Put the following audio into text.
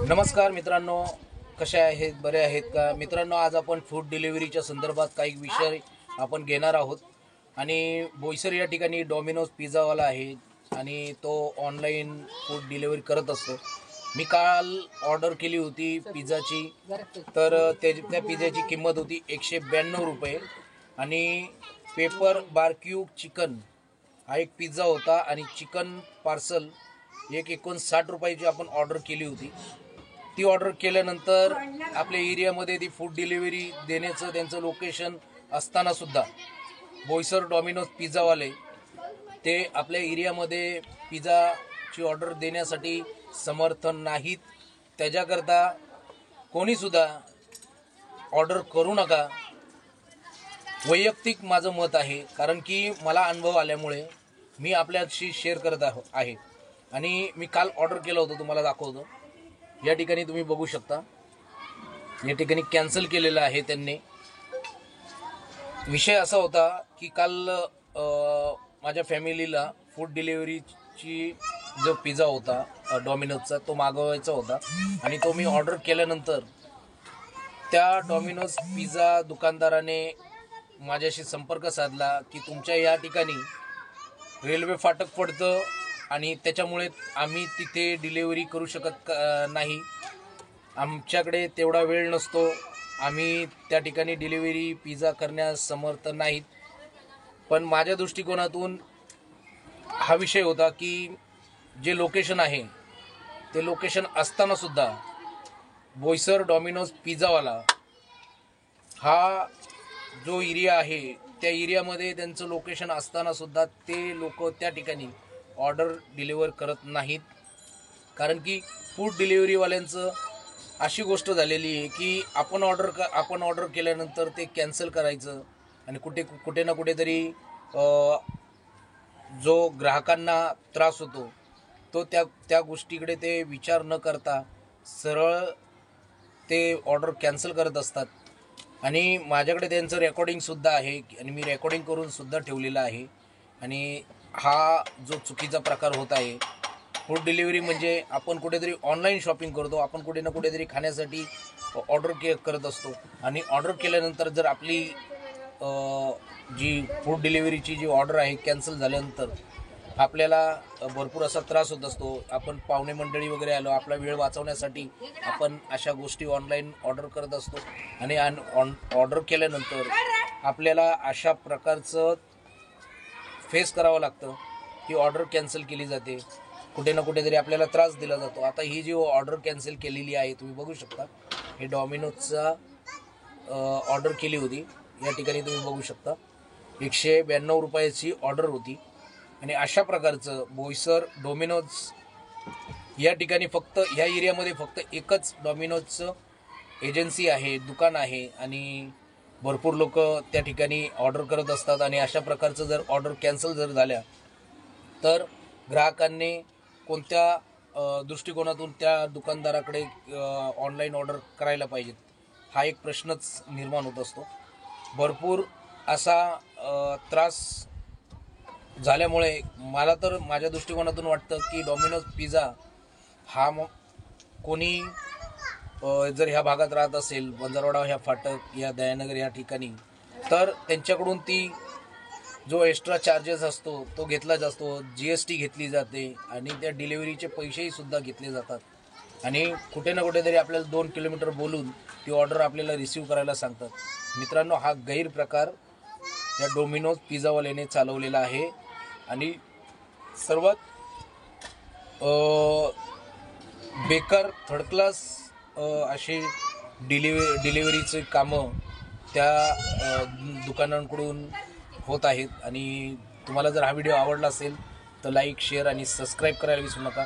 नमस्कार मित्रांनो, कसे आहेत? बरे आहेत का मित्रांनो? आज आपण फूड डिलिव्हरीच्या संदर्भात काही विषय आपण घेणार आहोत. आणि बोईसर या ठिकाणी डॉमिनोज पिझ्झावाला आहे आणि तो ऑनलाईन फूड डिलिव्हरी करत असतो. मी काल ऑर्डर केली होती पिझ्झाची, तर त्या पिझ्झाची किंमत होती 192 रुपये आणि पेपर बारक्यू चिकन हा एक पिझ्झा होता आणि चिकन पार्सल एक 59 रुपयाची आपण ऑर्डर केली होती. ती ऑर्डर केल्यानंतर आपल्या एरियामध्ये ती फूड डिलिव्हरी देण्याचं त्यांचं लोकेशन असताना सुद्धा बोईसर डॉमिनोज पिझ्झावाले ते आपल्या एरियामध्ये पिझ्झाची ऑर्डर देण्यासाठी समर्थ नाहीत. त्याच्याकरता कोणीसुद्धा ऑर्डर करू नका, वैयक्तिक माझं मत आहे. कारण की मला अनुभव आल्यामुळे मी आपल्याशी शेअर करत आहे. आणि मी काल ऑर्डर केलं होतं, तुम्हाला दाखवतो. या ठिकाणी तुम्ही बघू शकता, या ठिकाणी कॅन्सल केलेलं आहे त्यांनी. विषय असा होता की काल माझ्या फॅमिलीला फूड डिलिव्हरीची जो पिझ्झा होता डॉमिनोजचा तो मागवायचा होता आणि तो मी ऑर्डर केल्यानंतर त्या डॉमिनोज पिझ्झा दुकानदाराने माझ्याशी संपर्क साधला की तुमच्या या ठिकाणी रेल्वे फाटक पडतं आणि त्याच्यामुळे आम्ही तिथे डिलिव्हरी करू शकत नाही, आमच्याकडे तेवढा वेळ नसतो, आम्ही त्या ठिकाणी डिलिव्हरी पिझ्झा करण्यास समर्थ नाहीत. पण माझ्या दृष्टिकोनातून हा विषय होता की जे लोकेशन आहे ते लोकेशन असतानासुद्धा बोईसर डॉमिनोज पिझ्झावाला हा जो एरिया आहे त्या एरियामध्ये त्यांचं लोकेशन असतानासुद्धा ते लोक त्या ठिकाणी ऑर्डर डिलिव्हर करत नाहीत. कारण की फूड डिलिव्हरीवाल्यांचं अशी गोष्ट झालेली आहे की आपण ऑर्डर केल्यानंतर ते कॅन्सल करायचं आणि कुठे ना कुठेतरी जो ग्राहकांना त्रास होतो तो त्या गोष्टीकडे ते विचार न करता सरळ ते ऑर्डर कॅन्सल करत असतात. आणि माझ्याकडे त्यांचं रेकॉर्डिंगसुद्धा आहे आणि मी रेकॉर्डिंग करून सुद्धा ठेवलेलं आहे. आणि हा जो चुकीचा प्रकार होत आहे, फूड डिलिव्हरी म्हणजे आपण कुठेतरी ऑनलाईन शॉपिंग करतो, आपण कुठे ना कुठेतरी खाण्यासाठी ऑर्डर करत असतो आणि ऑर्डर केल्यानंतर जर आपली जी फूड डिलिव्हरीची जी ऑर्डर आहे कॅन्सल झाल्यानंतर आपल्याला भरपूर असा त्रास होत असतो. आपण पाहुणे मंडळी वगैरे आलो, आपला वेळ वाचवण्यासाठी आपण अशा गोष्टी ऑनलाईन ऑर्डर करत असतो आणि ऑर्डर केल्यानंतर आपल्याला अशा प्रकारचं फेस करावं लागतं की ऑर्डर कॅन्सल केली जाते, कुठे ना कुठेतरी आपल्याला त्रास दिला जातो. आता ही जी ऑर्डर कॅन्सल केलेली आहे तुम्ही बघू शकता, हे डॉमिनोजचा ऑर्डर केली होती. या ठिकाणी तुम्ही बघू शकता 192 रुपयाची ऑर्डर होती. आणि अशा प्रकारचं बोईसर डॉमिनोज या ठिकाणी फक्त ह्या एरियामध्ये फक्त एकच डॉमिनोजचं एजन्सी आहे, दुकान आहे आणि भरपूर लोक त्या ठिकाणी ऑर्डर करत असतात. आणि अशा प्रकारचं जर ऑर्डर कॅन्सल जर झाल्या तर ग्राहकांनी कोणत्या दृष्टिकोनातून त्या दुकानदाराकडे ऑनलाईन ऑर्डर करायला पाहिजेत हा एक प्रश्नच निर्माण होत असतो. भरपूर असा त्रास झाल्यामुळे मला तर माझ्या दृष्टिकोनातून वाटतं की डॉमिनोज पिझ्झा हा कोणी जर ह्या भागात राहत असेल, बंजारवाडा ह्या फाटक या दयानगर या ठिकाणी, तर त्यांच्याकडून ती जो एक्स्ट्रा चार्जेस असतो तो घेतला जातो, GST घेतली जाते आणि त्या डिलिव्हरीचे पैसेही सुद्धा घेतले जातात. आणि कुठे ना कुठेतरी आपल्याला 2 किलोमीटर बोलून ती ऑर्डर आपल्याला रिसीव करायला सांगतात. मित्रांनो, हा गैरप्रकार या डॉमिनोज पिझ्झावाल्याने चालवलेला आहे. आणि सर्वात बेकार थर्ड क्लास अशी डिलिव्हरीचे कामं त्या दुकानांकडून होत आहेत. आणि तुम्हाला जर हा व्हिडिओ आवडला असेल तर लाईक, शेअर आणि सबस्क्राईब करायला विसरू नका.